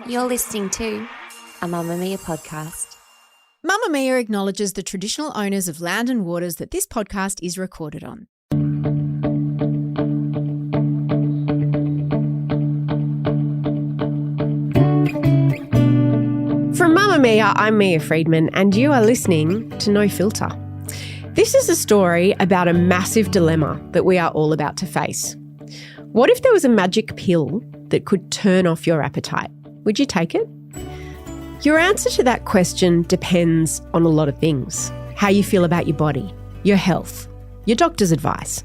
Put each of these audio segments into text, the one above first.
You're listening to a Mamamia podcast. Mamamia acknowledges the traditional owners of land and waters that this podcast is recorded on. From Mamamia, I'm Mia Freedman, and you are listening to No Filter. This is a story about a massive dilemma that we are all about to face. What if there was a magic pill that could turn off your appetite? Would you take it? Your answer to that question depends on a lot of things. How you feel about your body, your health, your doctor's advice.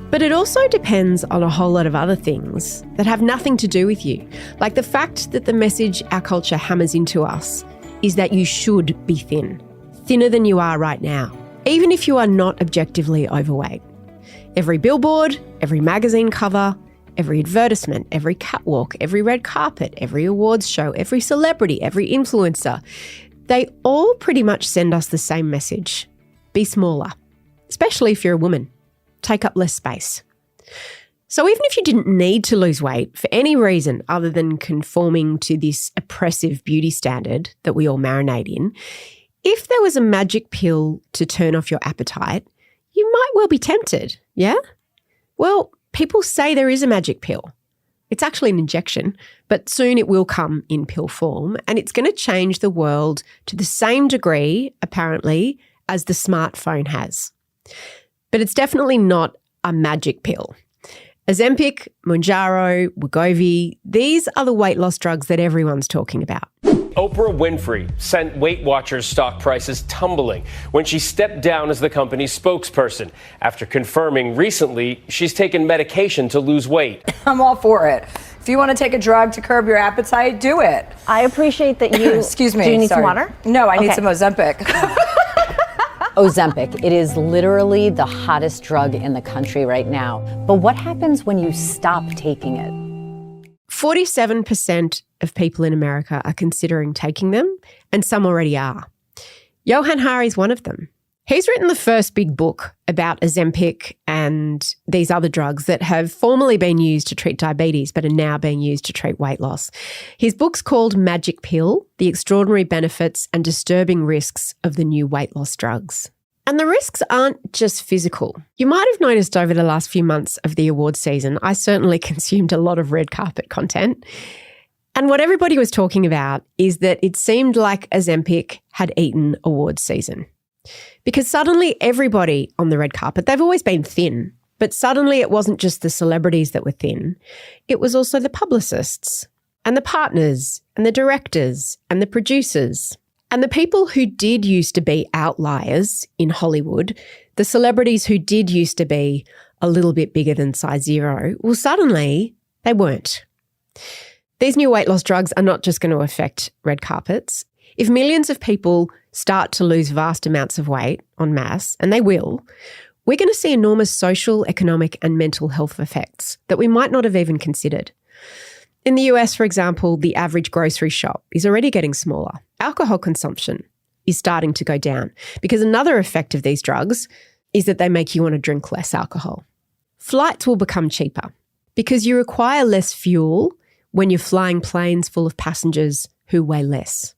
But it also depends on a whole lot of other things that have nothing to do with you. Like the fact that the message our culture hammers into us is that you should be thin, thinner than you are right now, even if you are not objectively overweight. Every billboard, every magazine cover, every advertisement, every catwalk, every red carpet, every awards show, every celebrity, every influencer, they all pretty much send us the same message. Be smaller, especially if you're a woman. Take up less space. So even if you didn't need to lose weight for any reason other than conforming to this oppressive beauty standard that we all marinate in, if there was a magic pill to turn off your appetite, you might well be tempted, yeah? Well, people say there is a magic pill. It's actually an injection, but soon it will come in pill form, and it's going to change the world to the same degree, apparently, as the smartphone has. But it's definitely not a magic pill. Ozempic, Mounjaro, Wegovy, these are the weight loss drugs that everyone's talking about. Oprah Winfrey sent Weight Watchers stock prices tumbling when she stepped down as the company's spokesperson after confirming recently she's taken medication to lose weight. I'm all for it. If you want to take a drug to curb your appetite, do it. I apprate that you... Excuse me. Do you need sorry. some water? No, I need Okay. some Ozempic. Ozempic. It is literally the hottest drug in the country right now. But what happens when you stop taking it? 47% of people in America are considering taking them, and some already are. Johann Hari is one of them. He's written the first big book about Ozempic and these other drugs that have formerly been used to treat diabetes but are now being used to treat weight loss. His book's called Magic Pill: The Extraordinary Benefits and Disturbing Risks of the New Weight Loss Drugs. And the risks aren't just physical. You might have noticed over the last few months of the awards season, I certainly consumed a lot of red carpet content. And what everybody was talking about is that it seemed like Ozempic had eaten awards season. Because suddenly everybody on the red carpet, they've always been thin, but suddenly it wasn't just the celebrities that were thin. It was also the publicists and the partners and the directors and the producers. And the people who did used to be outliers in Hollywood, the celebrities who did used to be a little bit bigger than size 0, well, suddenly they weren't. These new weight loss drugs are not just going to affect red carpets. If millions of people start to lose vast amounts of weight en masse, and they will, we're going to see enormous social, economic and mental health effects that we might not have even considered. In the US, for example, the average grocery shop is already getting smaller. Alcohol consumption is starting to go down because another effect of these drugs is that they make you want to drink less alcohol. Flights will become cheaper because you require less fuel when you're flying planes full of passengers who weigh less.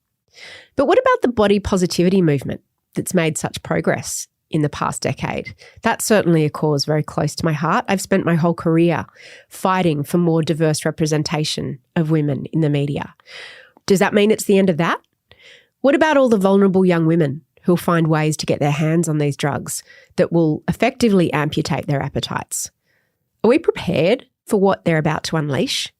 But what about the body positivity movement that's made such progress in the past decade? That's certainly a cause very close to my heart. I've spent my whole career fighting for more diverse representation of women in the media. Does that mean it's the end of that? What about all the vulnerable young women who'll find ways to get their hands on these drugs that will effectively amputate their appetites? Are we prepared for what they're about to unleash?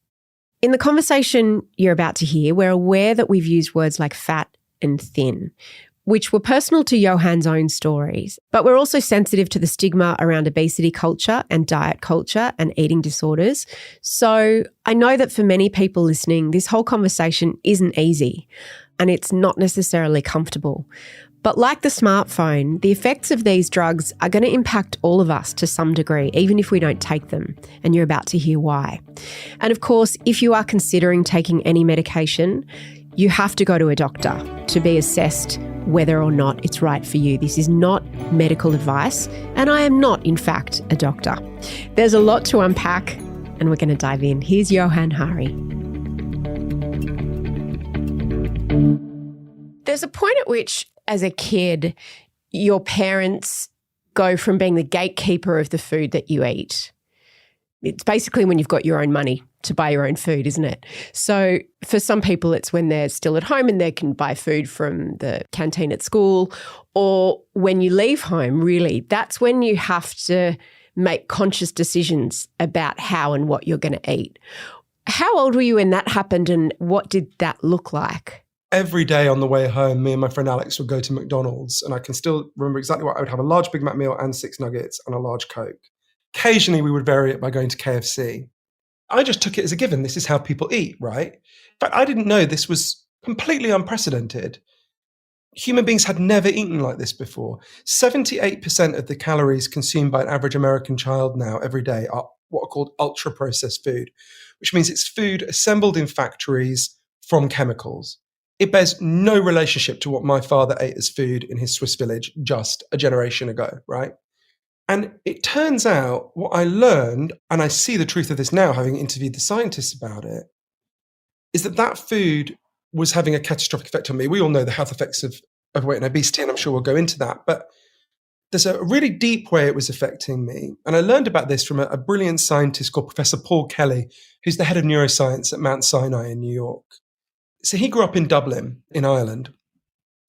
In the conversation you're about to hear, we're aware that we've used words like fat and thin, which were personal to Johann's own stories, but we're also sensitive to the stigma around obesity culture and diet culture and eating disorders. So I know that for many people listening, this whole conversation isn't easy and it's not necessarily comfortable. But like the smartphone, the effects of these drugs are going to impact all of us to some degree, even if we don't take them, and you're about to hear why. And of course, if you are considering taking any medication, you have to go to a doctor to be assessed whether or not it's right for you. This is not medical advice, and I am not, in fact, a doctor. There's a lot to unpack, and we're going to dive in. Here's Johann Hari. There's a point at which, as a kid, your parents go from being the gatekeeper of the food that you eat. It's basically when you've got your own money to buy your own food, isn't it? So for some people, it's when they're still at home and they can buy food from the canteen at school, or when you leave home, really, that's when you have to make conscious decisions about how and what you're going to eat. How old were you when that happened, and what did that look like? Every day on the way home, me and my friend Alex would go to McDonald's, and I can still remember exactly what I would have: a large Big Mac meal and 6 nuggets and a large Coke. Occasionally, we would vary it by going to KFC. I just took it as a given. This is how people eat, right? In fact, I didn't know this was completely unprecedented. Human beings had never eaten like this before. 78% of the calories consumed by an average American child now every day are what are called ultra-processed food, which means it's food assembled in factories from chemicals. It bears no relationship to what my father ate as food in his Swiss village just a generation ago, right? And it turns out what I learned, and I see the truth of this now, having interviewed the scientists about it, is that that food was having a catastrophic effect on me. We all know the health effects of overweight and obesity, and I'm sure we'll go into that. But there's a really deep way it was affecting me. And I learned about this from a brilliant scientist called Professor Paul Kelly, who's the head of neuroscience at Mount Sinai in New York. So he grew up in Dublin, in Ireland.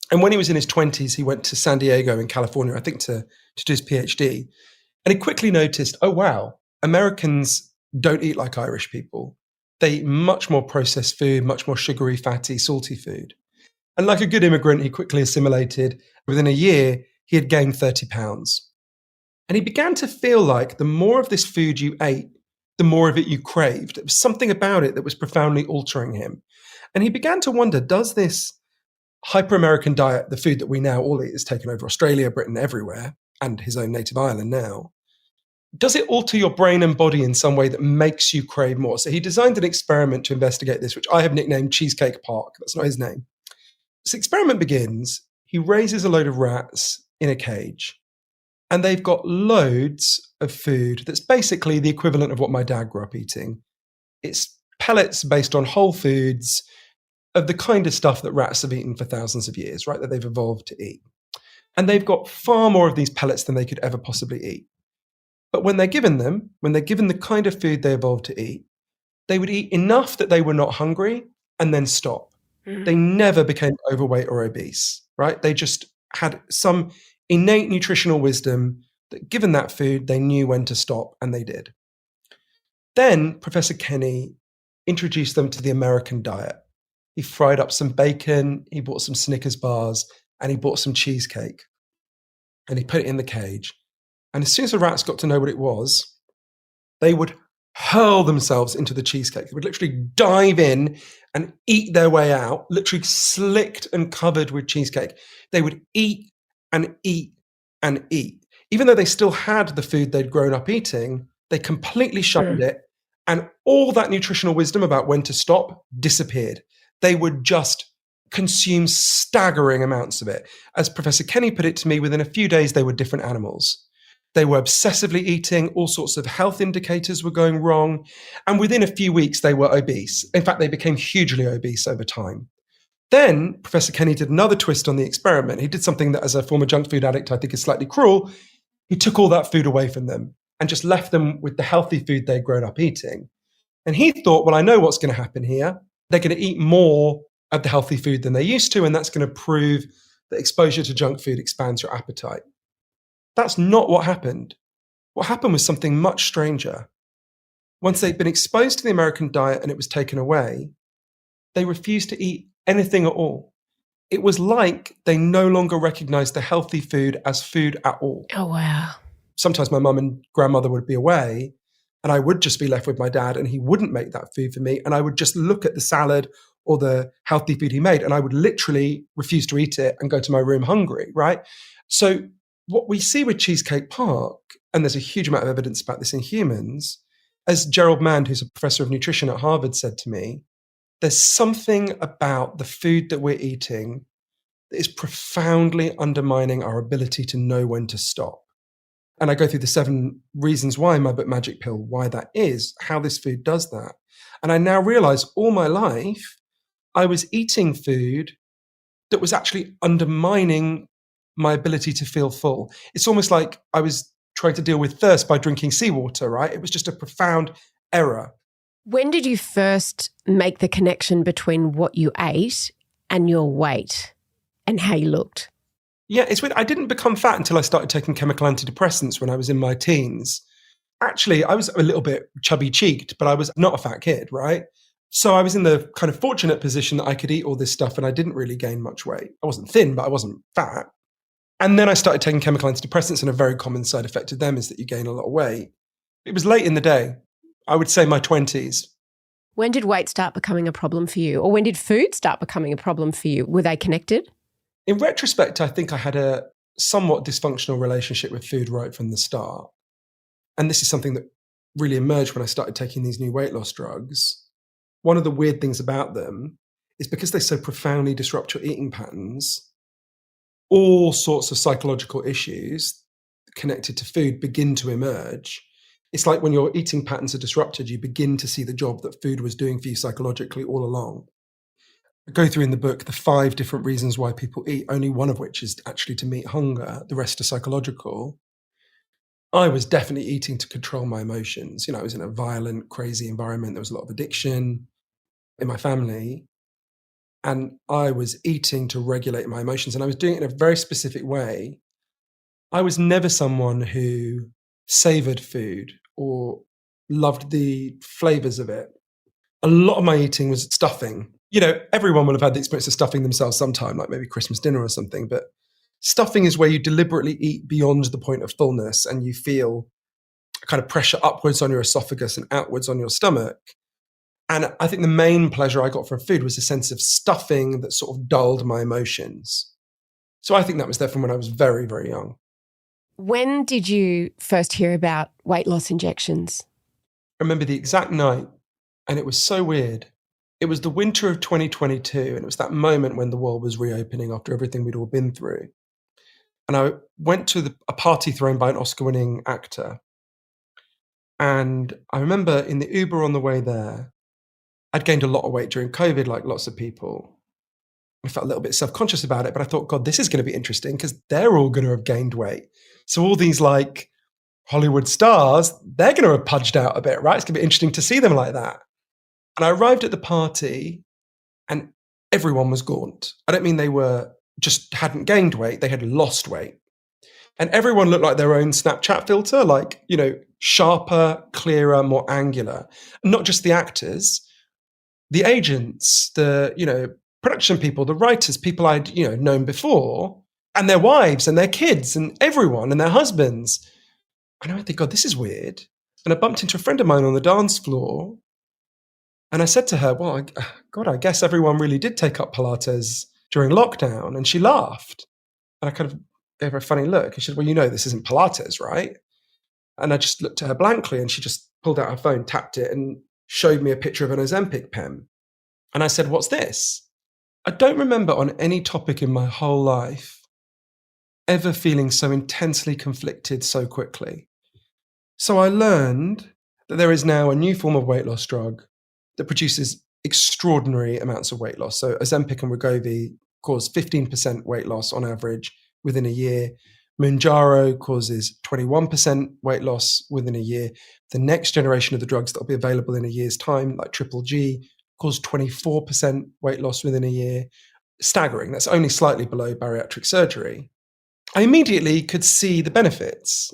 And when he was in his 20s, he went to San Diego in California, I think to do his PhD. And he quickly noticed, oh, wow, Americans don't eat like Irish people. They eat much more processed food, much more sugary, fatty, salty food. And like a good immigrant, he quickly assimilated. Within a year, he had gained 30 pounds. And he began to feel like the more of this food you ate, the more of it you craved. There was something about it that was profoundly altering him. And he began to wonder, does this hyper-American diet, the food that we now all eat, has taken over Australia, Britain, everywhere, and his own native Ireland now, does it alter your brain and body in some way that makes you crave more? So he designed an experiment to investigate this, which I have nicknamed Cheesecake Park. That's not his name. This experiment begins, he raises a load of rats in a cage, and they've got loads of food that's basically the equivalent of what my dad grew up eating. It's pellets based on whole foods of the kind of stuff that rats have eaten for thousands of years, right, that they've evolved to eat. And they've got far more of these pellets than they could ever possibly eat. But when they're given the kind of food they evolved to eat, they would eat enough that they were not hungry and then stop. They never became overweight or obese, right? They just had some innate nutritional wisdom that given that food, they knew when to stop, and they did. Then Professor Kenny introduced them to the American diet. He fried up some bacon, he bought some Snickers bars, and he bought some cheesecake. And he put it in the cage. And as soon as the rats got to know what it was, they would hurl themselves into the cheesecake. They would literally dive in and eat their way out, literally slicked and covered with cheesecake. They would eat and eat and eat. Even though they still had the food they'd grown up eating, they completely shunned it. And all that nutritional wisdom about when to stop disappeared. They would just consume staggering amounts of it. As Professor Kenny put it to me, within a few days, they were different animals. They were obsessively eating, all sorts of health indicators were going wrong. And within a few weeks, they were obese. In fact, they became hugely obese over time. Then Professor Kenny did another twist on the experiment. He did something that, as a former junk food addict, I think is slightly cruel. He took all that food away from them and just left them with the healthy food they'd grown up eating. And he thought, well, I know what's going to happen here. They're going to eat more of the healthy food than they used to, and that's going to prove that exposure to junk food expands your appetite. That's not what happened. What happened was something much stranger. Once they'd been exposed to the American diet and it was taken away, they refused to eat anything at all. It was like they no longer recognized the healthy food as food at all. Oh, wow. Sometimes my mum and grandmother would be away and I would just be left with my dad and he wouldn't make that food for me. And I would just look at the salad or the healthy food he made and I would literally refuse to eat it and go to my room hungry, right? So what we see with Cheesecake Park, and there's a huge amount of evidence about this in humans, as Gerald Mand, who's a professor of nutrition at Harvard, said to me, there's something about the food that we're eating that is profoundly undermining our ability to know when to stop. And I go through the 7 reasons why in my book, Magic Pill, why that is, how this food does that. And I now realize all my life, I was eating food that was actually undermining my ability to feel full. It's almost like I was trying to deal with thirst by drinking seawater, right? It was just a profound error. When did you first make the connection between what you ate and your weight and how you looked? Yeah, it's weird. I didn't become fat until I started taking chemical antidepressants when I was in my teens. Actually, I was a little bit chubby-cheeked, but I was not a fat kid, right? So I was in the kind of fortunate position that I could eat all this stuff and I didn't really gain much weight. I wasn't thin, but I wasn't fat. And then I started taking chemical antidepressants, and a very common side effect of them is that you gain a lot of weight. It was late in the day. I would say my 20s. When did weight start becoming a problem for you? Or when did food start becoming a problem for you? Were they connected? In retrospect, I think I had a somewhat dysfunctional relationship with food right from the start. And this is something that really emerged when I started taking these new weight loss drugs. One of the weird things about them is because they so profoundly disrupt your eating patterns, all sorts of psychological issues connected to food begin to emerge. It's like when your eating patterns are disrupted, you begin to see the job that food was doing for you psychologically all along. I go through in the book the 5 different reasons why people eat, only one of which is actually to meet hunger. The rest are psychological. I was definitely eating to control my emotions. I was in a violent, crazy environment. There was a lot of addiction in my family. And I was eating to regulate my emotions. And I was doing it in a very specific way. I was never someone who savored food or loved the flavors of it. A lot of my eating was stuffing. Everyone will have had the experience of stuffing themselves sometime, like maybe Christmas dinner or something. But stuffing is where you deliberately eat beyond the point of fullness and you feel a kind of pressure upwards on your esophagus and outwards on your stomach. And I think the main pleasure I got from food was a sense of stuffing that sort of dulled my emotions. So I think that was there from when I was very, very young. When did you first hear about weight loss injections? I remember the exact night, and it was so weird. It was the winter of 2022, and it was that moment when the world was reopening after everything we'd all been through. And I went to a party thrown by an Oscar-winning actor. And I remember in the Uber on the way there, I'd gained a lot of weight during COVID, like lots of people. I felt a little bit self-conscious about it, but I thought, God, this is going to be interesting because they're all going to have gained weight. So all these like Hollywood stars, they're going to have pudged out a bit, right? It's going to be interesting to see them like that. And I arrived at the party and everyone was gaunt. I don't mean they were just hadn't gained weight, they had lost weight. And everyone looked like their own Snapchat filter, like, sharper, clearer, more angular. Not just the actors, the agents, the, production people, the writers, people I'd, known before, and their wives and their kids and everyone and their husbands. And I think, God, this is weird. And I bumped into a friend of mine on the dance floor. And I said to her, well, God, I guess everyone really did take up Pilates during lockdown. And she laughed. And I kind of gave her a funny look. And she said, well, this isn't Pilates, right? And I just looked at her blankly and she just pulled out her phone, tapped it and showed me a picture of an Ozempic pen. And I said, what's this? I don't remember on any topic in my whole life ever feeling so intensely conflicted so quickly. So I learned that there is now a new form of weight loss drug that produces extraordinary amounts of weight loss. So Ozempic and Wegovy cause 15% weight loss on average within a year. Mounjaro causes 21% weight loss within a year. The next generation of the drugs that will be available in a year's time, like Triple G, cause 24% weight loss within a year. Staggering. That's only slightly below bariatric surgery. I immediately could see the benefits.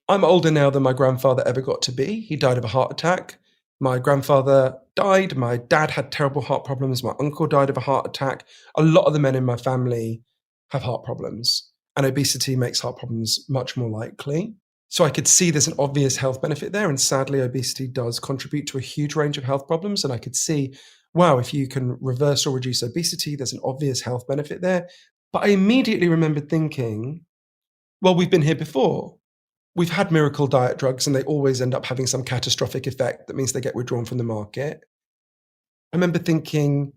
I'm older now than my grandfather ever got to be. He died of a heart attack. My grandfather died. My dad had terrible heart problems. My uncle died of a heart attack. A lot of the men in my family have heart problems, and obesity makes heart problems much more likely. So I could see there's an obvious health benefit there. And sadly, obesity does contribute to a huge range of health problems. And I could see, wow, if you can reverse or reduce obesity, there's an obvious health benefit there. But I immediately remembered thinking, well, we've been here before. We've had miracle diet drugs and they always end up having some catastrophic effect that means they get withdrawn from the market. I remember thinking,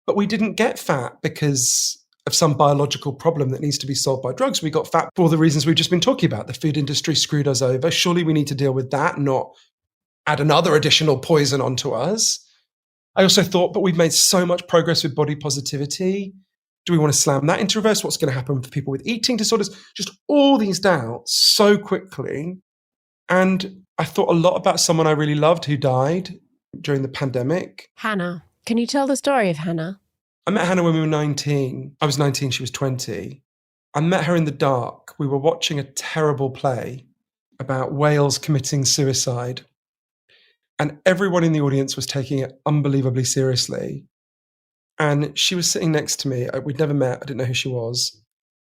but we didn't get fat because of some biological problem that needs to be solved by drugs. We got fat for all the reasons we've just been talking about. The food industry screwed us over. Surely we need to deal with that, not add another additional poison onto us. I also thought, but we've made so much progress with body positivity. Do we want to slam that into reverse? What's going to happen for people with eating disorders? Just all these doubts so quickly. And I thought a lot about someone I really loved who died during the pandemic. Hannah. Can you tell the story of Hannah? I met Hannah when we were 19. I was 19, she was 20. I met her in the dark. We were watching a terrible play about whales committing suicide. And everyone in the audience was taking it unbelievably seriously. And she was sitting next to me. We'd never met. I didn't know who she was.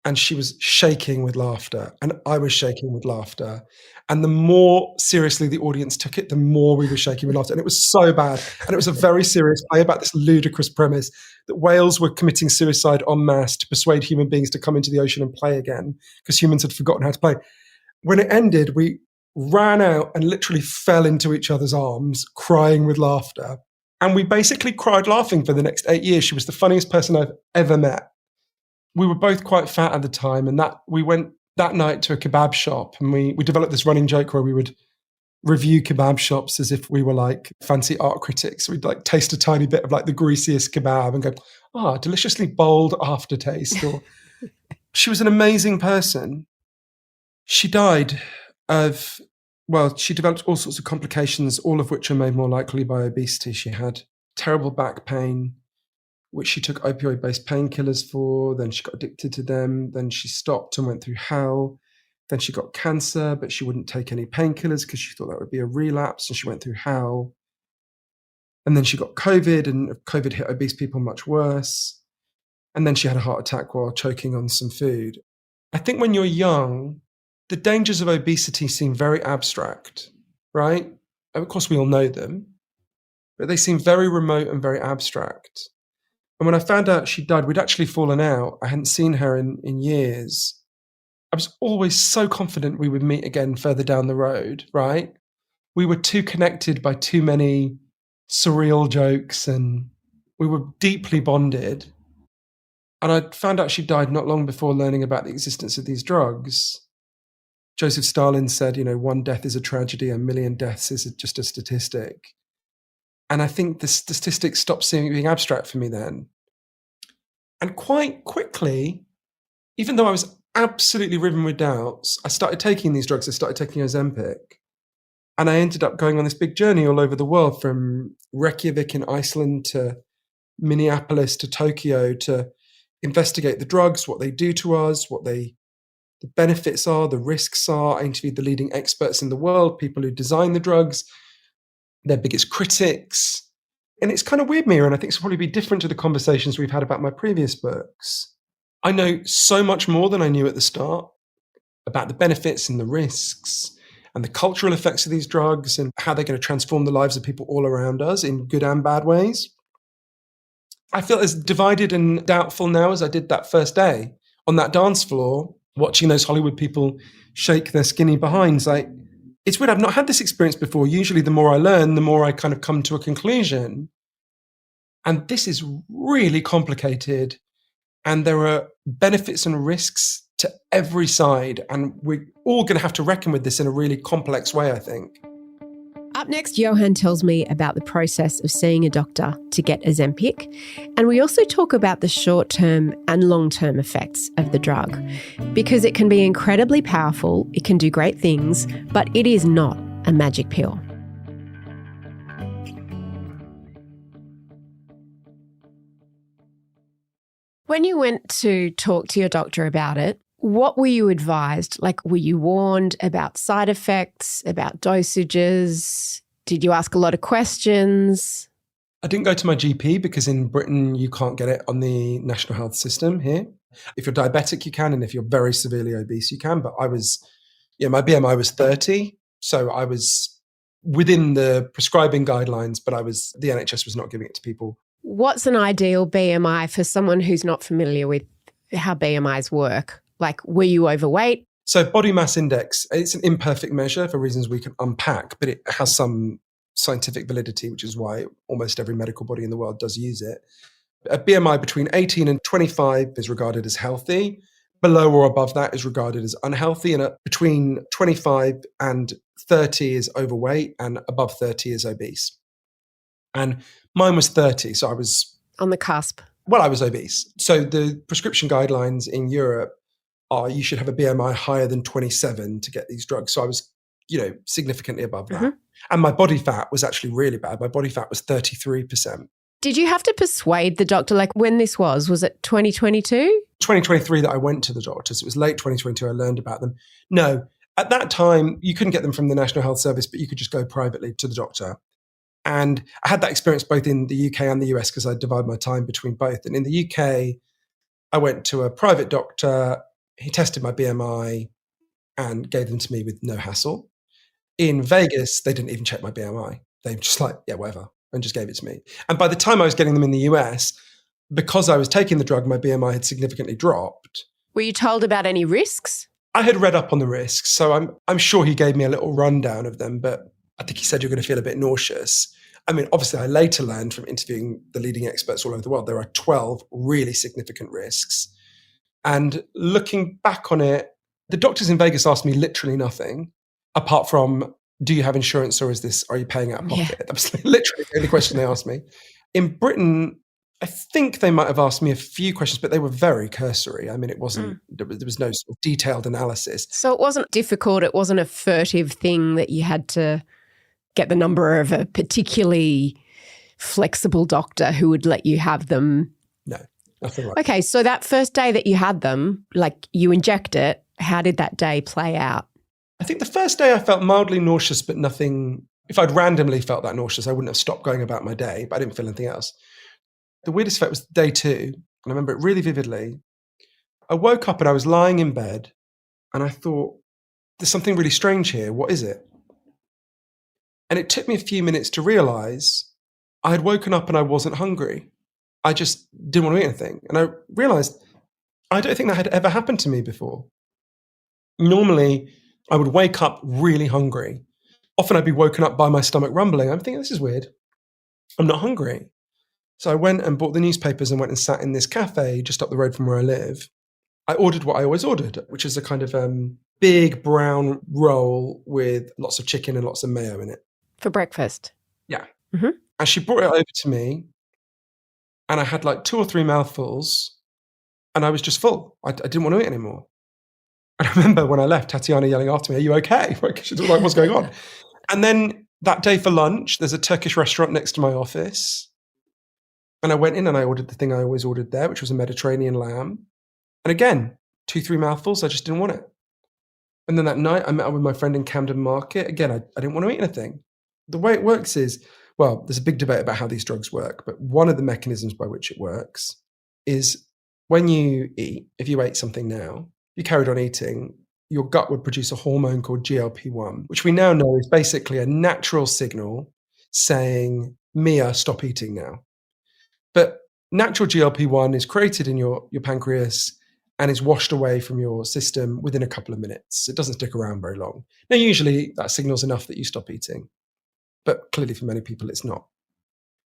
And she was shaking with laughter. And I was shaking with laughter. And the more seriously the audience took it, the more we were shaking with laughter. And it was so bad. And it was a very serious play about this ludicrous premise that whales were committing suicide en masse to persuade human beings to come into the ocean and play again because humans had forgotten how to play. When it ended, we ran out and literally fell into each other's arms, crying with laughter. And we basically cried laughing for the next 8 years. She was the funniest person I've ever met. We were both quite fat at the time, and we went that night to a kebab shop, and we developed this running joke where we would review kebab shops as if we were like fancy art critics. We'd like taste a tiny bit of like the greasiest kebab and go, deliciously bold aftertaste. Or she was an amazing person. She died she developed all sorts of complications, all of which are made more likely by obesity. She had terrible back pain, which she took opioid-based painkillers for. Then she got addicted to them. Then she stopped and went through hell. Then she got cancer, but she wouldn't take any painkillers because she thought that would be a relapse, and she went through hell. And then she got COVID, and COVID hit obese people much worse. And then she had a heart attack while choking on some food. I think when you're young, the dangers of obesity seem very abstract, right? And of course, we all know them, but they seem very remote and very abstract. And when I found out she died, we'd actually fallen out. I hadn't seen her in years. I was always so confident we would meet again further down the road, right? We were too connected by too many surreal jokes, and we were deeply bonded. And I found out she died not long before learning about the existence of these drugs. Joseph Stalin said, one death is a tragedy, 1 million deaths is just a statistic. And I think the statistics stopped being abstract for me then. And quite quickly, even though I was absolutely riven with doubts, I started taking these drugs. I started taking Ozempic. And I ended up going on this big journey all over the world, from Reykjavik in Iceland to Minneapolis to Tokyo, to investigate the drugs, what they do to us, what the benefits are, the risks are. I interviewed the leading experts in the world, people who design the drugs, their biggest critics. And it's kind of weird, Mia, and I think it's probably be different to the conversations we've had about my previous books. I know so much more than I knew at the start about the benefits and the risks and the cultural effects of these drugs and how they're going to transform the lives of people all around us in good and bad ways. I feel as divided and doubtful now as I did that first day on that dance floor, watching those Hollywood people shake their skinny behinds. It's weird. I've not had this experience before. Usually the more I learn, the more I kind of come to a conclusion. And this is really complicated. And there are benefits and risks to every side. And we're all going to have to reckon with this in a really complex way, I think. Up next, Johann tells me about the process of seeing a doctor to get Ozempic. And we also talk about the short-term and long-term effects of the drug, because it can be incredibly powerful, it can do great things, but it is not a magic pill. When you went to talk to your doctor about it, what were you advised? Like, were you warned about side effects, about dosages? Did you ask a lot of questions? I didn't go to my GP because in Britain, you can't get it on the national health system here. If you're diabetic, you can. And if you're very severely obese, you can. But my BMI was 30. So I was within the prescribing guidelines, but the NHS was not giving it to people. What's an ideal BMI for someone who's not familiar with how BMIs work? Like, were you overweight? So body mass index, it's an imperfect measure for reasons we can unpack, but it has some scientific validity, which is why almost every medical body in the world does use it. A BMI between 18 and 25 is regarded as healthy. Below or above that is regarded as unhealthy. And between 25 and 30 is overweight, and above 30 is obese. And mine was 30, so I was On the cusp. Well, I was obese. So the prescription guidelines in Europe are you should have a BMI higher than 27 to get these drugs. So I was, significantly above that. And my body fat was actually really bad. My body fat was 33%. Did you have to persuade the doctor, like when this was it 2022? 2023 that I went to the doctors. It was late 2022 I learned about them. No, at that time, you couldn't get them from the National Health Service, but you could just go privately to the doctor. And I had that experience both in the UK and the US because I divide my time between both. And in the UK, I went to a private doctor. He tested my BMI and gave them to me with no hassle. In Vegas, they didn't even check my BMI. They just whatever, and just gave it to me. And by the time I was getting them in the US, because I was taking the drug, my BMI had significantly dropped. Were you told about any risks? I had read up on the risks, so I'm sure he gave me a little rundown of them, but I think he said you're going to feel a bit nauseous. I mean, obviously, I later learned from interviewing the leading experts all over the world, there are 12 really significant risks. And looking back on it, the doctors in Vegas asked me literally nothing, apart from, do you have insurance or are you paying out of pocket? Yeah. That was literally the only question they asked me. In Britain, I think they might have asked me a few questions, but they were very cursory. I mean, it wasn't, there was no sort of detailed analysis. So it wasn't difficult. It wasn't a furtive thing that you had to get the number of a particularly flexible doctor who would let you have them. No, nothing like Okay, so that first day that you had them, like you inject it, how did that day play out? I think the first day I felt mildly nauseous, but nothing. If I'd randomly felt that nauseous, I wouldn't have stopped going about my day, but I didn't feel anything else. The weirdest effect was day 2, and I remember it really vividly. I woke up and I was lying in bed, and I thought, there's something really strange here. What is it? And it took me a few minutes to realize I had woken up and I wasn't hungry. I just didn't want to eat anything. And I realized I don't think that had ever happened to me before. Normally, I would wake up really hungry. Often I'd be woken up by my stomach rumbling. I'm thinking, this is weird. I'm not hungry. So I went and bought the newspapers and went and sat in this cafe just up the road from where I live. I ordered what I always ordered, which is a kind of big brown roll with lots of chicken and lots of mayo in it. For breakfast? Yeah. Mm-hmm. And she brought it over to me and I had like 2 or 3 mouthfuls and I was just full. I didn't want to eat anymore. And I remember when I left, Tatiana yelling after me, are you okay? She was like, what's going on? And then that day for lunch, there's a Turkish restaurant next to my office. And I went in and I ordered the thing I always ordered there, which was a Mediterranean lamb. And again, 2, 3 mouthfuls, I just didn't want it. And then that night I met up with my friend in Camden Market. Again, I didn't want to eat anything. The way it works is, well, there's a big debate about how these drugs work, but one of the mechanisms by which it works is when you eat, if you ate something now, you carried on eating, your gut would produce a hormone called GLP-1, which we now know is basically a natural signal saying, Mia, stop eating now. But natural GLP-1 is created in your pancreas and is washed away from your system within a couple of minutes. It doesn't stick around very long. Now, usually that signal's enough that you stop eating, but clearly for many people it's not.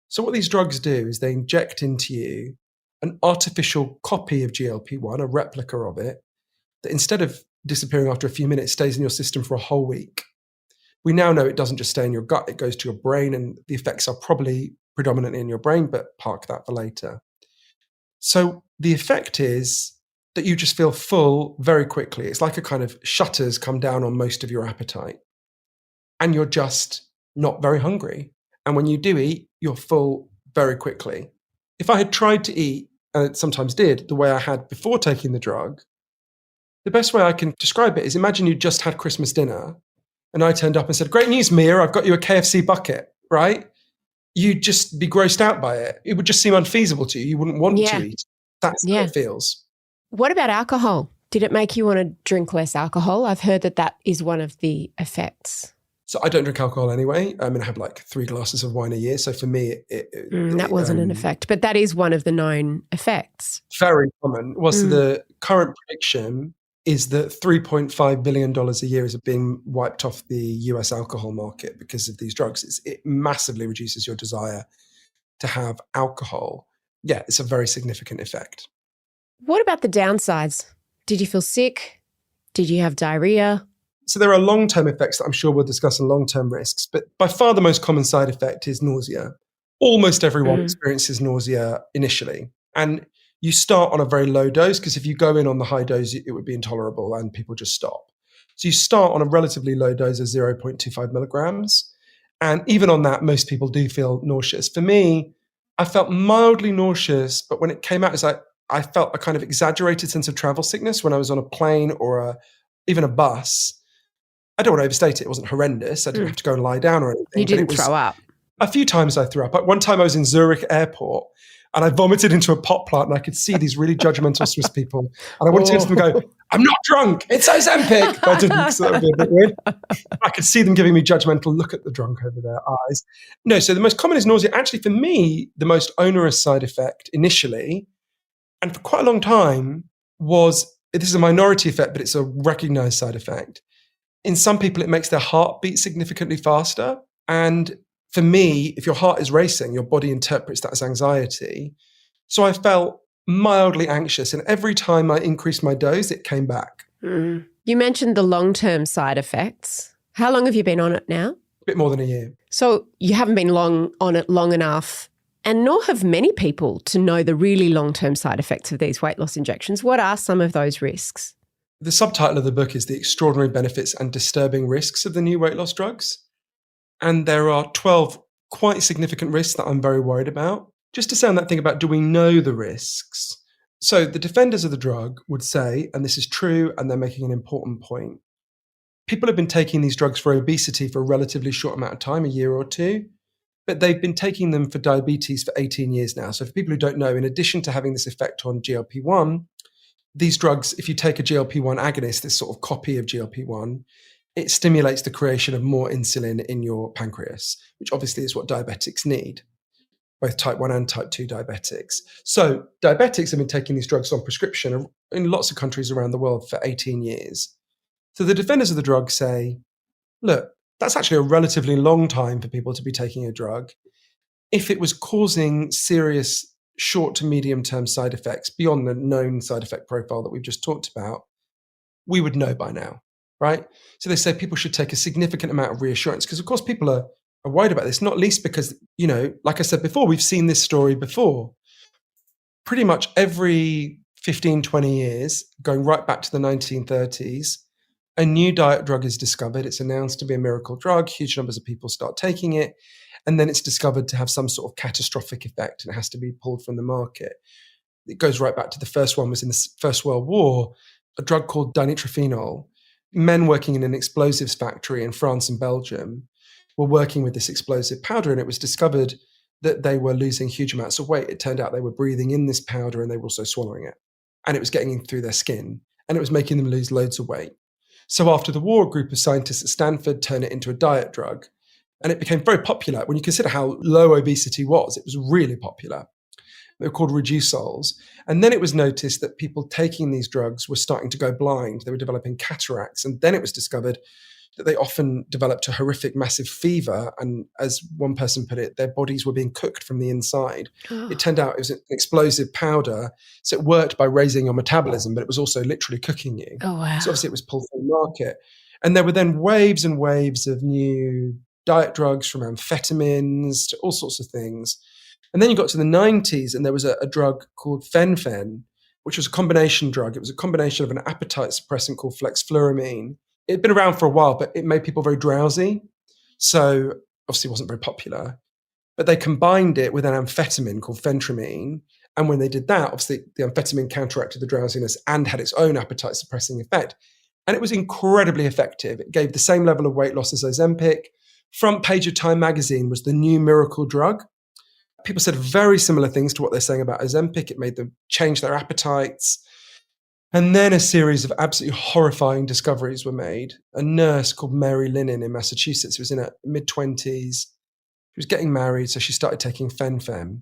So what these drugs do is they inject into you an artificial copy of GLP-1, a replica of it, that instead of disappearing after a few minutes, stays in your system for a whole week. We now know it doesn't just stay in your gut, it goes to your brain, and the effects are probably predominantly in your brain, but park that for later. So the effect is that you just feel full very quickly. It's like a kind of shutters come down on most of your appetite. And you're just not very hungry. And when you do eat, you're full very quickly. If I had tried to eat, and it sometimes did, the way I had before taking the drug, the best way I can describe it is imagine you just had Christmas dinner and I turned up and said, great news, Mia, I've got you a KFC bucket, right? You'd just be grossed out by it. It would just seem unfeasible to you. You wouldn't want to eat. That's how it feels. What about alcohol? Did it make you want to drink less alcohol? I've heard that is one of the effects. So I don't drink alcohol anyway. I mean, I have like 3 glasses of wine a year. So for me, that wasn't an effect, but that is one of the known effects. Very common. So the current prediction is that $3.5 billion a year is being wiped off the US alcohol market because of these drugs. It massively reduces your desire to have alcohol. Yeah, it's a very significant effect. What about the downsides? Did you feel sick? Did you have diarrhea? So there are long-term effects that I'm sure we'll discuss and long-term risks, but by far the most common side effect is nausea. almost everyone experiences nausea initially. And you start on a very low dose, because if you go in on the high dose, it would be intolerable and people just stop. So you start on a relatively low dose of 0.25 milligrams. And even on that, most people do feel nauseous. For me, I felt mildly nauseous, but when it came out, it's like I felt a kind of exaggerated sense of travel sickness when I was on a plane or even a bus. I don't want to overstate it. It wasn't horrendous. I didn't have to go and lie down or anything. You didn't throw up? A few times I threw up. One time I was in Zurich airport and I vomited into a pot plant, and I could see these really judgmental Swiss people. And I wanted to get to them and go, I'm not drunk, it's Ozempic. But I didn't, because that would be a bit weird. I could see them giving me judgmental look at the drunk over their eyes. No, so the most common is nausea. Actually, for me, the most onerous side effect initially, and for quite a long time, was, this is a minority effect, but it's a recognized side effect. In some people, it makes their heart beat significantly faster. And for me, if your heart is racing, your body interprets that as anxiety. So I felt mildly anxious. And every time I increased my dose, it came back. You mentioned the long-term side effects. How long have you been on it now? A bit more than a year. So you haven't been on it long enough, and nor have many people, to know the really long-term side effects of these weight loss injections. What are some of those risks? The subtitle of the book is The Extraordinary Benefits and Disturbing Risks of the New Weight Loss Drugs. And there are 12 quite significant risks that I'm very worried about. Just to say on that thing about, do we know the risks? So the defenders of the drug would say, and this is true, and they're making an important point, people have been taking these drugs for obesity for a relatively short amount of time, a year or two, but they've been taking them for diabetes for 18 years now. So for people who don't know, in addition to having this effect on GLP-1, these drugs, if you take a GLP-1 agonist, this sort of copy of GLP-1, it stimulates the creation of more insulin in your pancreas, which obviously is what diabetics need, both type 1 and type 2 diabetics. So diabetics have been taking these drugs on prescription in lots of countries around the world for 18 years. So the defenders of the drug say, look, that's actually a relatively long time for people to be taking a drug. If it was causing serious short to medium term side effects beyond the known side effect profile that we've just talked about, we would know by now, right? So they say people should take a significant amount of reassurance, because of course people are worried about this, not least because, like I said before, we've seen this story before. Pretty much every 15, 20 years, going right back to the 1930s, a new diet drug is discovered. It's announced to be a miracle drug. Huge numbers of people start taking it. And then it's discovered to have some sort of catastrophic effect and it has to be pulled from the market. It goes right back to the first one was in the First World War, a drug called dinitrophenol. Men working in an explosives factory in France and Belgium were working with this explosive powder, and it was discovered that they were losing huge amounts of weight. It turned out they were breathing in this powder and they were also swallowing it. And it was getting in through their skin and it was making them lose loads of weight. So after the war, a group of scientists at Stanford turned it into a diet drug. And it became very popular. When you consider how low obesity was, it was really popular. They were called Redusols. And then it was noticed that people taking these drugs were starting to go blind. They were developing cataracts. And then it was discovered that they often developed a horrific, massive fever. And as one person put it, their bodies were being cooked from the inside. It turned out it was an explosive powder. So it worked by raising your metabolism, but it was also literally cooking you. Oh, wow. So obviously it was pulled from the market. And there were then waves and waves of new diet drugs, from amphetamines to all sorts of things. And then you got to the 90s and there was a drug called fen-phen, which was a combination drug. It was a combination of an appetite suppressant called flexfluoramine. It had been around for a while, but it made people very drowsy. So obviously it wasn't very popular. But they combined it with an amphetamine called phentermine. And when they did that, obviously the amphetamine counteracted the drowsiness and had its own appetite suppressing effect. And it was incredibly effective. It gave the same level of weight loss as Ozempic. Front page of Time magazine was the new miracle drug. People said very similar things to what they're saying about Ozempic. It made them change their appetites. And then a series of absolutely horrifying discoveries were made. A nurse called Mary Linen in Massachusetts, who was in her mid-20s. She was getting married, so she started taking fen-phen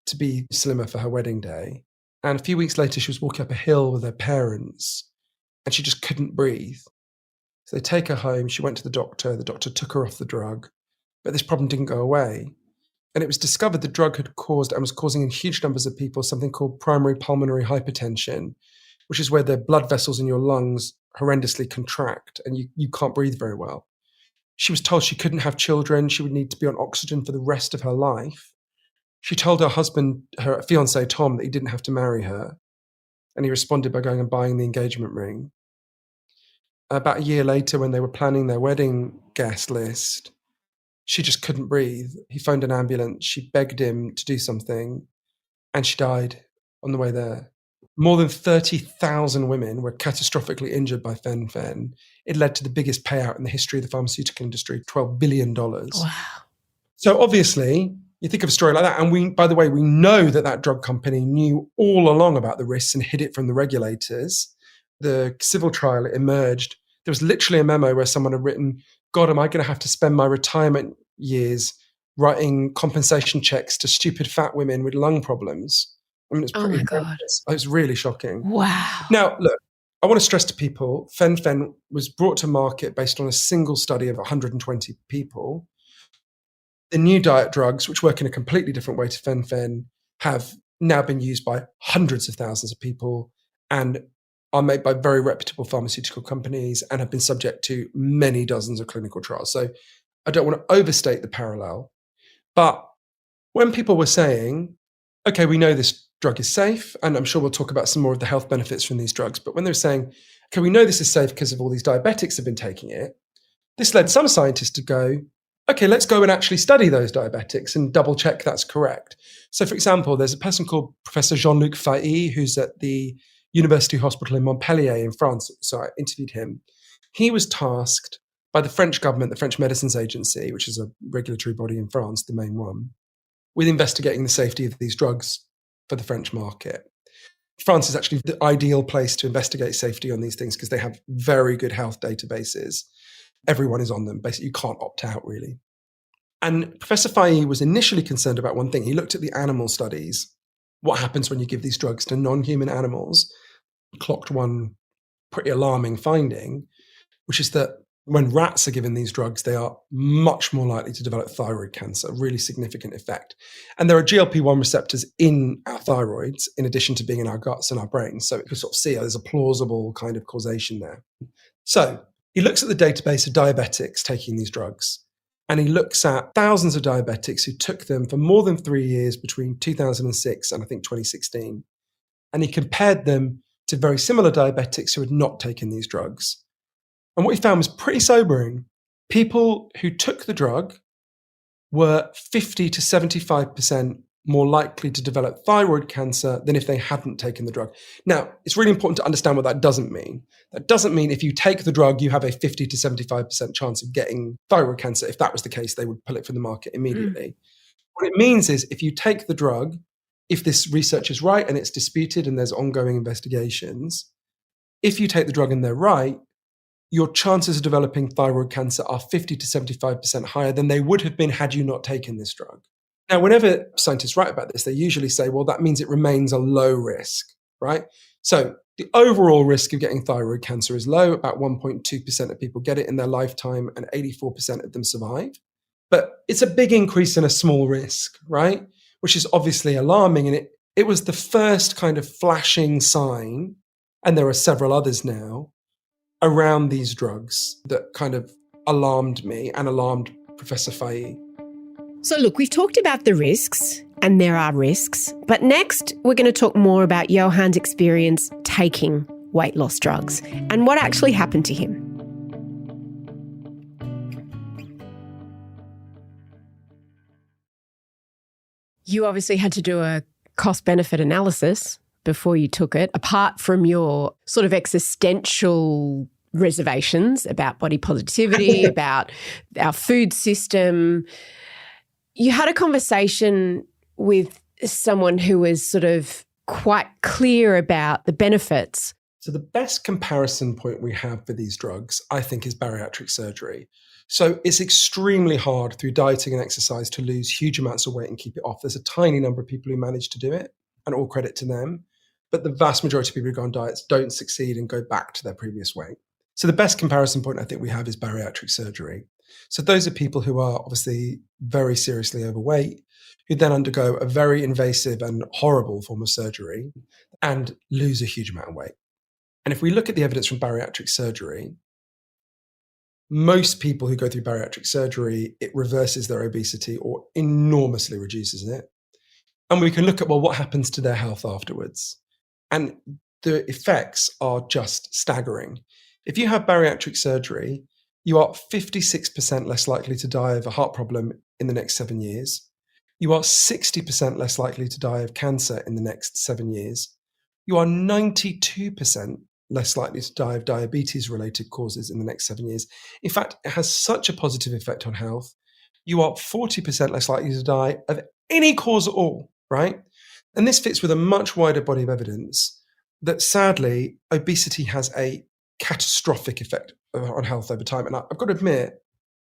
to be slimmer for her wedding day. And a few weeks later, she was walking up a hill with her parents, and she just couldn't breathe. So they take her home. She went to the doctor. The doctor took her off the drug, but this problem didn't go away. And it was discovered the drug had caused and was causing in huge numbers of people something called primary pulmonary hypertension, which is where the blood vessels in your lungs horrendously contract and you can't breathe very well. She was told she couldn't have children. She would need to be on oxygen for the rest of her life. She told her husband, her fiancé Tom, that he didn't have to marry her. And he responded by going and buying the engagement ring. About a year later, when they were planning their wedding guest list, she just couldn't breathe. He phoned an ambulance. She begged him to do something, and she died on the way there. More than 30,000 women were catastrophically injured by fen-phen. It led to the biggest payout in the history of the pharmaceutical industry, $12 billion. Wow. So obviously, you think of a story like that, and we know that drug company knew all along about the risks and hid it from the regulators. The civil trial emerged. There was literally a memo where someone had written, God, am I going to have to spend my retirement years writing compensation checks to stupid fat women with lung problems? I mean, it's pretty horrendous. It was really shocking. Wow. Now, look, I want to stress to people, fen-phen was brought to market based on a single study of 120 people. The new diet drugs, which work in a completely different way to fen-phen, have now been used by hundreds of thousands of people and are made by very reputable pharmaceutical companies and have been subject to many dozens of clinical trials. So I don't want to overstate the parallel. But when people were saying, okay, we know this drug is safe, and I'm sure we'll talk about some more of the health benefits from these drugs, but when they were saying, okay, we know this is safe because of all these diabetics have been taking it, this led some scientists to go, okay, let's go and actually study those diabetics and double check that's correct. So for example, there's a person called Professor Jean-Luc Fahy, who's at the University Hospital in Montpellier in France. So I interviewed him. He was tasked by the French government, the French Medicines Agency, which is a regulatory body in France, the main one, with investigating the safety of these drugs for the French market. France is actually the ideal place to investigate safety on these things because they have very good health databases. Everyone is on them. Basically, you can't opt out, really. And Professor Fahy was initially concerned about one thing. He looked at the animal studies. What happens when you give these drugs to non-human animals? Clocked one pretty alarming finding, which is that when rats are given these drugs, they are much more likely to develop thyroid cancer, a really significant effect. And there are GLP-1 receptors in our thyroids, in addition to being in our guts and our brains. So you can sort of see there's a plausible kind of causation there. So he looks at the database of diabetics taking these drugs, and he looks at thousands of diabetics who took them for more than 3 years between 2006 and I think 2016. And he compared them to very similar diabetics who had not taken these drugs. And what he found was pretty sobering. People who took the drug were 50 to 75% more likely to develop thyroid cancer than if they hadn't taken the drug. Now, it's really important to understand what that doesn't mean. That doesn't mean if you take the drug, you have a 50 to 75% chance of getting thyroid cancer. If that was the case, they would pull it from the market immediately. What it means is if you take the drug, if this research is right and it's disputed and there's ongoing investigations, if you take the drug and they're right, your chances of developing thyroid cancer are 50 to 75% higher than they would have been had you not taken this drug. Now, whenever scientists write about this, they usually say, well, that means it remains a low risk, right? So the overall risk of getting thyroid cancer is low. About 1.2% of people get it in their lifetime and 84% of them survive. But it's a big increase in a small risk, right? Which is obviously alarming. And it was the first kind of flashing sign, and there are several others now, around these drugs that kind of alarmed me and alarmed Professor Fahy. So look, we've talked about the risks, and there are risks, but next we're going to talk more about Johann's experience taking weight loss drugs and what actually happened to him. You obviously had to do a cost-benefit analysis before you took it, apart from your sort of existential reservations about body positivity, about our food system. You had a conversation with someone who was sort of quite clear about the benefits. So the best comparison point we have for these drugs, I think, is bariatric surgery. So it's extremely hard through dieting and exercise to lose huge amounts of weight and keep it off. There's a tiny number of people who manage to do it, and all credit to them. But the vast majority of people who go on diets don't succeed and go back to their previous weight. So the best comparison point I think we have is bariatric surgery. So those are people who are obviously very seriously overweight, who then undergo a very invasive and horrible form of surgery and lose a huge amount of weight. And if we look at the evidence from bariatric surgery, most people who go through bariatric surgery, it reverses their obesity or enormously reduces it. And we can look at, well, what happens to their health afterwards? And the effects are just staggering. If you have bariatric surgery, you are 56% less likely to die of a heart problem in the next 7 years. You are 60% less likely to die of cancer in the next 7 years. You are 92% less likely to die of diabetes-related causes in the next 7 years. In fact, it has such a positive effect on health. You are 40% less likely to die of any cause at all, right? And this fits with a much wider body of evidence that sadly, obesity has a catastrophic effect on health over time. And I've got to admit,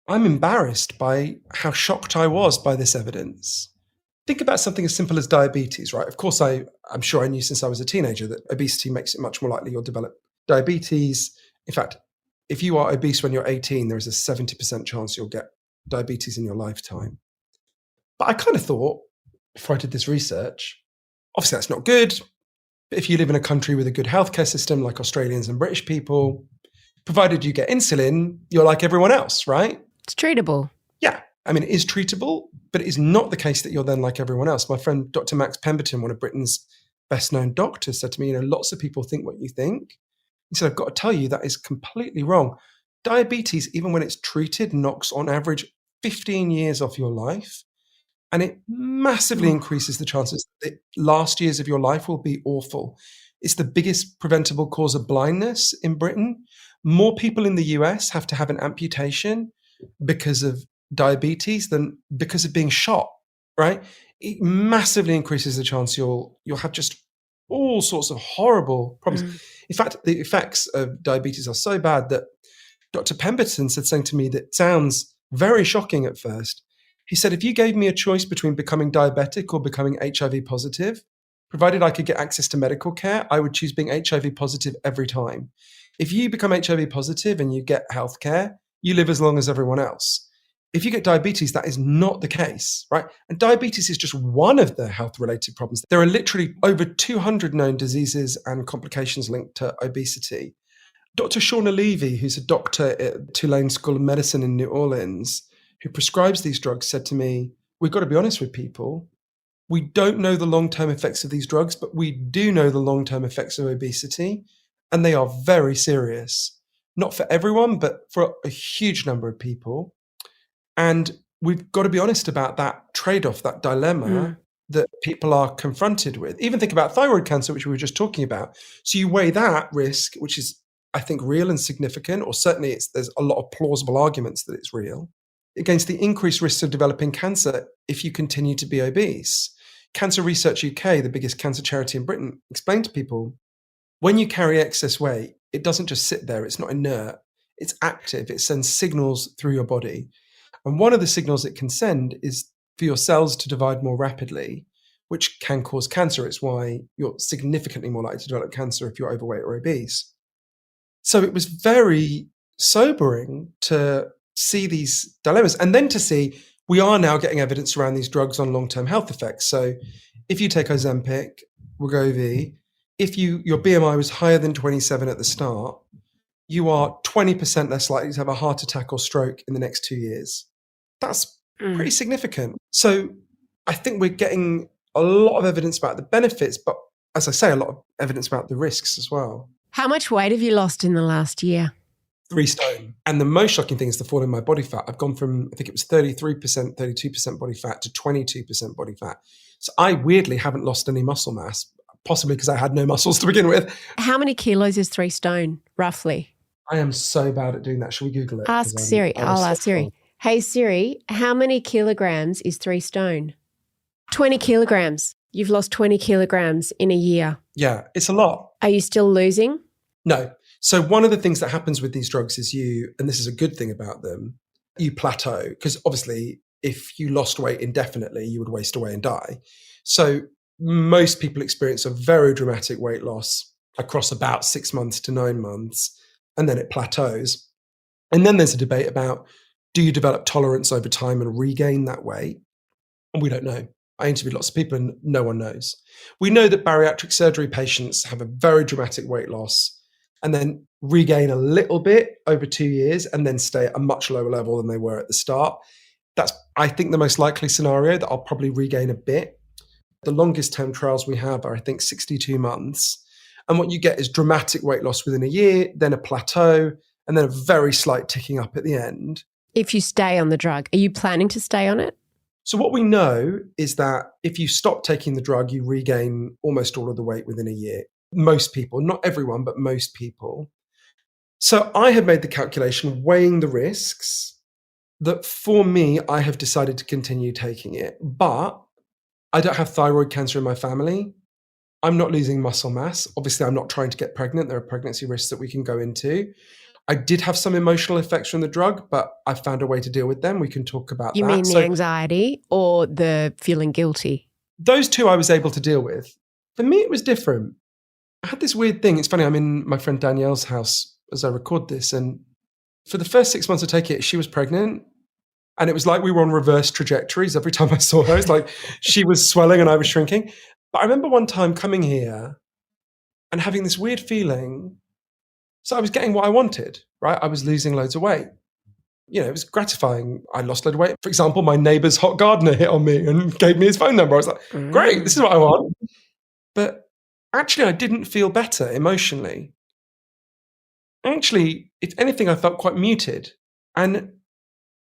I'm embarrassed by how shocked I was by this evidence. Think about something as simple as diabetes, right? Of course, I'm sure I knew since I was a teenager that obesity makes it much more likely you'll develop diabetes. In fact, if you are obese when you're 18, there is a 70% chance you'll get diabetes in your lifetime. But I kind of thought, before I did this research, obviously that's not good. But if you live in a country with a good healthcare system like Australians and British people, provided you get insulin, you're like everyone else, right? It's treatable. Yeah. I mean, it is treatable, but it is not the case that you're then like everyone else. My friend, Dr. Max Pemberton, one of Britain's best-known doctors, said to me, lots of people think what you think. He said, I've got to tell you, that is completely wrong. Diabetes, even when it's treated, knocks on average 15 years off your life. And it massively increases the chances that the last years of your life will be awful. It's the biggest preventable cause of blindness in Britain. More people in the US have to have an amputation because of diabetes than because of being shot, right? It massively increases the chance you'll have just all sorts of horrible problems. In fact, the effects of diabetes are so bad that Dr. Pemberton said something to me that sounds very shocking at first. He said, if you gave me a choice between becoming diabetic or becoming HIV positive, provided I could get access to medical care, I would choose being HIV positive every time. If you become HIV positive and you get health care, you live as long as everyone else. If you get diabetes, that is not the case, right? And diabetes is just one of the health-related problems. There are literally over 200 known diseases and complications linked to obesity. Dr. Shauna Levy, who's a doctor at Tulane School of Medicine in New Orleans, who prescribes these drugs, said to me, we've got to be honest with people. We don't know the long-term effects of these drugs, but we do know the long-term effects of obesity, and they are very serious. Not for everyone, but for a huge number of people. And we've got to be honest about that trade-off, that dilemma that people are confronted with. Even think about thyroid cancer, which we were just talking about. So you weigh that risk, which is, I think, real and significant, or certainly there's a lot of plausible arguments that it's real, against the increased risks of developing cancer if you continue to be obese. Cancer Research UK, the biggest cancer charity in Britain, explained to people, when you carry excess weight, it doesn't just sit there, it's not inert, it's active, it sends signals through your body. And one of the signals it can send is for your cells to divide more rapidly, which can cause cancer. It's why you're significantly more likely to develop cancer if you're overweight or obese. So it was very sobering to see these dilemmas, and then to see we are now getting evidence around these drugs on long-term health effects. So if you take Ozempic, Wegovy, if your BMI was higher than 27 at the start, you are 20% less likely to have a heart attack or stroke in the next 2 years. That's pretty significant. So I think we're getting a lot of evidence about the benefits, but as I say, a lot of evidence about the risks as well. How much weight have you lost in the last year? 3 stone. And the most shocking thing is the fall in my body fat. I've gone from, I think it was 33%, 32% body fat to 22% body fat. So I weirdly haven't lost any muscle mass, possibly because I had no muscles to begin with. How many kilos is 3 stone, roughly? I am so bad at doing that. Shall we Google it? Ask Siri. I'll ask Siri. Hey, Siri, how many kilograms is 3 stone? 20 kilograms. You've lost 20 kilograms in a year. Yeah, it's a lot. Are you still losing? No. So one of the things that happens with these drugs is and this is a good thing about them, you plateau. Because obviously, if you lost weight indefinitely, you would waste away and die. So most people experience a very dramatic weight loss across about 6 months to 9 months, and then it plateaus. And then there's a debate about, do you develop tolerance over time and regain that weight? And we don't know. I interviewed lots of people and no one knows. We know that bariatric surgery patients have a very dramatic weight loss and then regain a little bit over 2 years and then stay at a much lower level than they were at the start. That's, I think, the most likely scenario, that I'll probably regain a bit. The longest term trials we have are, I think, 62 months. And what you get is dramatic weight loss within a year, then a plateau, and then a very slight ticking up at the end. If you stay on the drug, are you planning to stay on it? So what we know is that if you stop taking the drug, you regain almost all of the weight within a year. Most people, not everyone, but most people. So I have made the calculation, weighing the risks, that for me, I have decided to continue taking it. But I don't have thyroid cancer in my family. I'm not losing muscle mass. Obviously, I'm not trying to get pregnant. There are pregnancy risks that we can go into. I did have some emotional effects from the drug, but I found a way to deal with them. We can talk about that. You mean the anxiety or the feeling guilty? Those two I was able to deal with. For me, it was different. I had this weird thing. It's funny, I'm in my friend Danielle's house as I record this. And for the first 6 months I take it, she was pregnant. And it was like we were on reverse trajectories. Every time I saw her, it's like she was swelling and I was shrinking. But I remember one time coming here and having this weird feeling. So I was getting what I wanted, right? I was losing loads of weight. You know, it was gratifying. I lost a load of weight. For example, my neighbour's hot gardener hit on me and gave me his phone number. I was like, great, this is what I want. But actually, I didn't feel better emotionally. Actually, if anything, I felt quite muted. And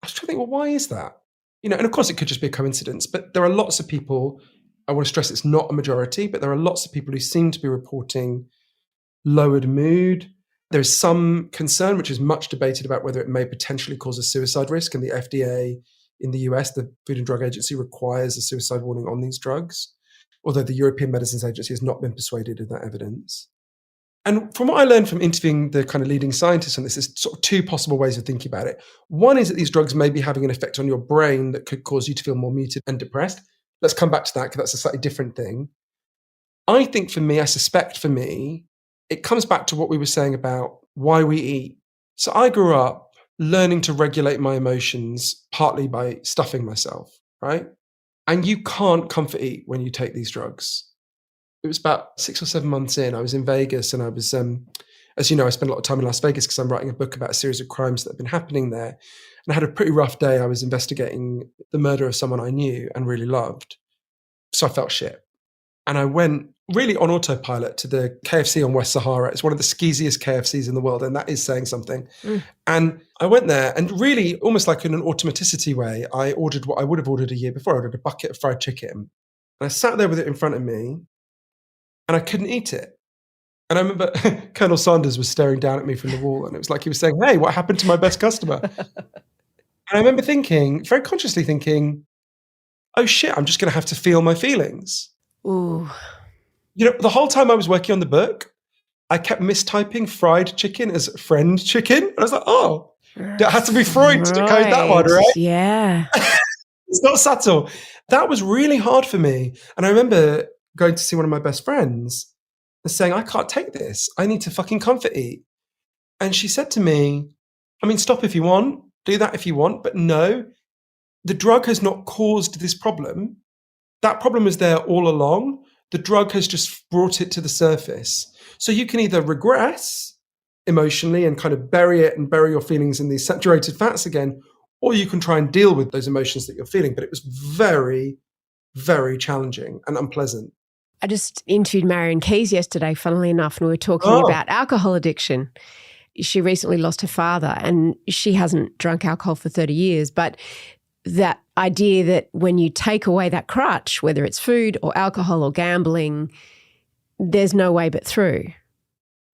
I was trying to think, well, why is that? You know, and of course, it could just be a coincidence. But there are lots of people, I want to stress it's not a majority, but there are lots of people who seem to be reporting lowered mood. There is some concern, which is much debated, about whether it may potentially cause a suicide risk. And the FDA in the US, the Food and Drug Agency, requires a suicide warning on these drugs, although the European Medicines Agency has not been persuaded of that evidence. And from what I learned from interviewing the kind of leading scientists on this, there's sort of two possible ways of thinking about it. One is that these drugs may be having an effect on your brain that could cause you to feel more muted and depressed. Let's come back to that because that's a slightly different thing. I think for me, I suspect for me, it comes back to what we were saying about why we eat. So I grew up learning to regulate my emotions partly by stuffing myself, right? And you can't comfort eat when you take these drugs. It was about 6 or 7 months in. I was in Vegas and I was, as you know, I spent a lot of time in Las Vegas because I'm writing a book about a series of crimes that have been happening there. And I had a pretty rough day. I was investigating the murder of someone I knew and really loved. So I felt shit. And I went really on autopilot to the KFC on West Sahara. It's one of the skeeziest KFCs in the world, and that is saying something. And I went there and really, almost like in an automaticity way, I ordered what I would have ordered a year before. I ordered a bucket of fried chicken. And I sat there with it in front of me and I couldn't eat it. And I remember Colonel Sanders was staring down at me from the wall and it was like he was saying, hey, what happened to my best customer? And I remember thinking, very consciously thinking, oh shit, I'm just going to have to feel my feelings. Ooh. You know, the whole time I was working on the book, I kept mistyping fried chicken as friend chicken. And I was like, oh, it had to be Freud to decode that one, right? Yeah. It's not subtle. That was really hard for me. And I remember going to see one of my best friends and saying, I can't take this. I need to fucking comfort eat. And she said to me, I mean, stop if you want, do that if you want, but no, the drug has not caused this problem. That problem was there all along. The drug has just brought it to the surface. So you can either regress emotionally and kind of bury it and bury your feelings in these saturated fats again, or you can try and deal with those emotions that you're feeling. But it was very, very challenging and unpleasant. I just interviewed Marion Keyes yesterday, funnily enough, and we were talking about alcohol addiction. She recently lost her father and she hasn't drunk alcohol for 30 years, but that idea that when you take away that crutch, whether it's food or alcohol or gambling, there's no way but through.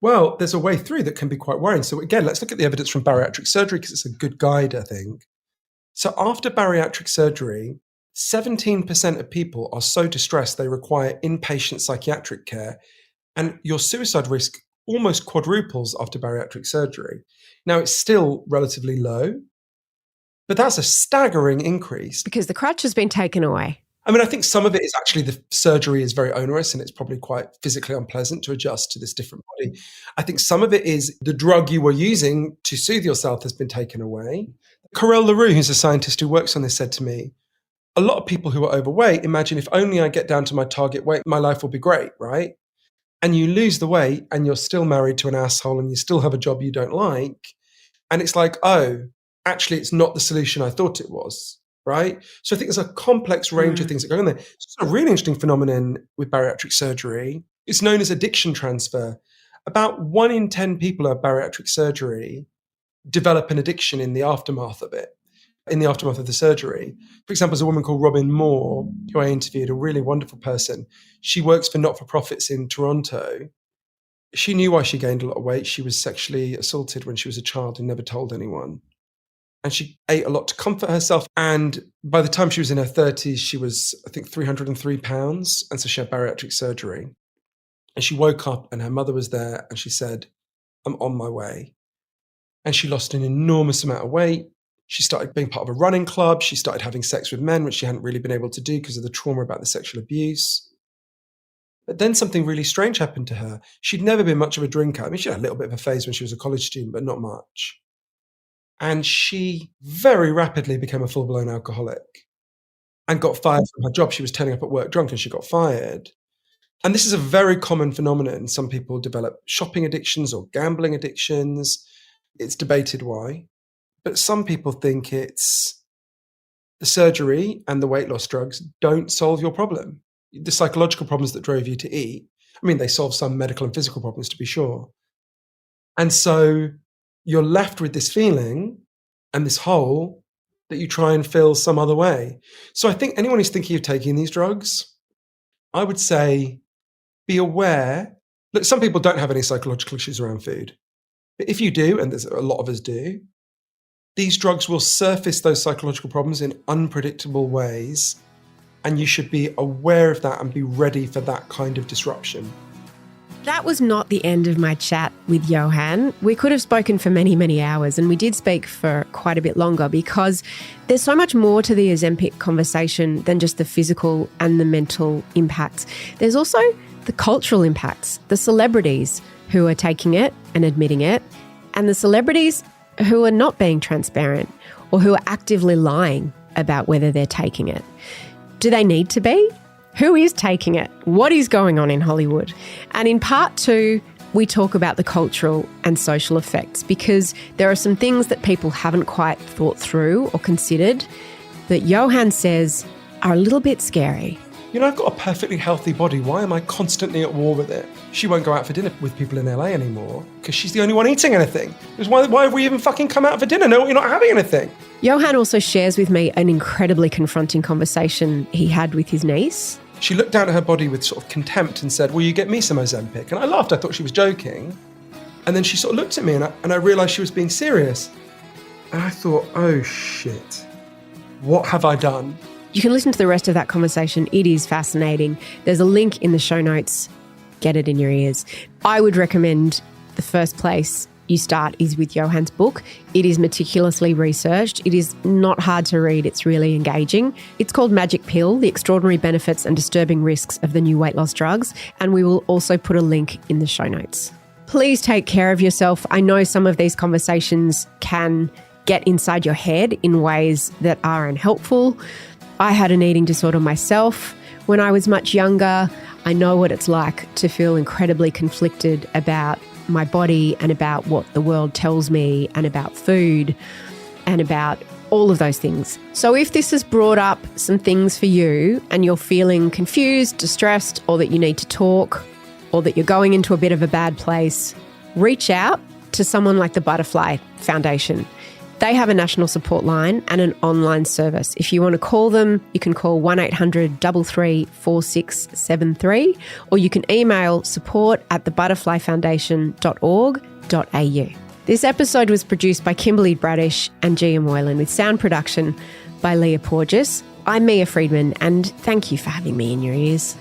Well, there's a way through that can be quite worrying. So again, let's look at the evidence from bariatric surgery because it's a good guide, I think. So after bariatric surgery, 17% of people are so distressed they require inpatient psychiatric care, and your suicide risk almost quadruples after bariatric surgery. Now, it's still relatively low, but that's a staggering increase. Because the crutch has been taken away. I mean, I think some of it is actually the surgery is very onerous and it's probably quite physically unpleasant to adjust to this different body. I think some of it is the drug you were using to soothe yourself has been taken away. Carel LaRue, who's a scientist who works on this, said to me, a lot of people who are overweight imagine if only I get down to my target weight, my life will be great, right? And you lose the weight and you're still married to an asshole and you still have a job you don't like. And it's like, oh, actually, it's not the solution I thought it was. right? So I think there's a complex range of things that go in there. It's a really interesting phenomenon with bariatric surgery. It's known as addiction transfer. About 1 in 10 people who have bariatric surgery develop an addiction in the aftermath of it, in the aftermath of the surgery. For example, there's a woman called Robin Moore, who I interviewed, a really wonderful person. She works for not-for-profits in Toronto. She knew why she gained a lot of weight. She was sexually assaulted when she was a child and never told anyone. And she ate a lot to comfort herself. And by the time she was in her 30s, she was, I think, 303 pounds. And so she had bariatric surgery. And she woke up and her mother was there and she said, I'm on my way. And she lost an enormous amount of weight. She started being part of a running club. She started having sex with men, which she hadn't really been able to do because of the trauma about the sexual abuse. But then something really strange happened to her. She'd never been much of a drinker. I mean, she had a little bit of a phase when she was a college student, but not much. And she very rapidly became a full-blown alcoholic and got fired from her job. She was turning up at work drunk and she got fired. And this is a very common phenomenon. Some people develop shopping addictions or gambling addictions. It's debated why. But some people think it's the surgery and the weight loss drugs don't solve your problem. The psychological problems that drove you to eat, I mean, they solve some medical and physical problems, to be sure. And so you're left with this feeling and this hole that you try and fill some other way. So I think anyone who's thinking of taking these drugs, I would say be aware. Look, some people don't have any psychological issues around food. But if you do, and there's a lot of us do, these drugs will surface those psychological problems in unpredictable ways. And you should be aware of that and be ready for that kind of disruption. That was not the end of my chat with Johann. We could have spoken for many, many hours, and we did speak for quite a bit longer because there's so much more to the Ozempic conversation than just the physical and the mental impacts. There's also the cultural impacts, the celebrities who are taking it and admitting it, and the celebrities who are not being transparent or who are actively lying about whether they're taking it. Do they need to be? Who is taking it? What is going on in Hollywood? And in part 2, we talk about the cultural and social effects because there are some things that people haven't quite thought through or considered that Johann says are a little bit scary. You know, I've got a perfectly healthy body. Why am I constantly at war with it? She won't go out for dinner with people in LA anymore because she's the only one eating anything. Because why have we even fucking come out for dinner? No, you're not having anything. Johann also shares with me an incredibly confronting conversation he had with his niece. She looked down at her body with sort of contempt and said, will you get me some Ozempic? And I laughed. I thought she was joking. And then she sort of looked at me and I realised she was being serious. And I thought, oh shit, what have I done? You can listen to the rest of that conversation. It is fascinating. There's a link in the show notes. Get it in your ears. I would recommend the first place you start is with Johann's book. It is meticulously researched. It is not hard to read. It's really engaging. It's called Magic Pill, The Extraordinary Benefits and Disturbing Risks of the New Weight Loss Drugs. And we will also put a link in the show notes. Please take care of yourself. I know some of these conversations can get inside your head in ways that are unhelpful. I had an eating disorder myself when I was much younger. I know what it's like to feel incredibly conflicted about my body and about what the world tells me and about food and about all of those things. So if this has brought up some things for you and you're feeling confused, distressed, or that you need to talk, or that you're going into a bit of a bad place, reach out to someone like the Butterfly Foundation. They have a national support line and an online service. If you want to call them, you can call 1-800-33-4673 or you can email support@thebutterflyfoundation.org.au. This episode was produced by Kimberley, Braddish and Gia Moylan with sound production by Leah Porges. I'm Mia Freedman and thank you for having me in your ears.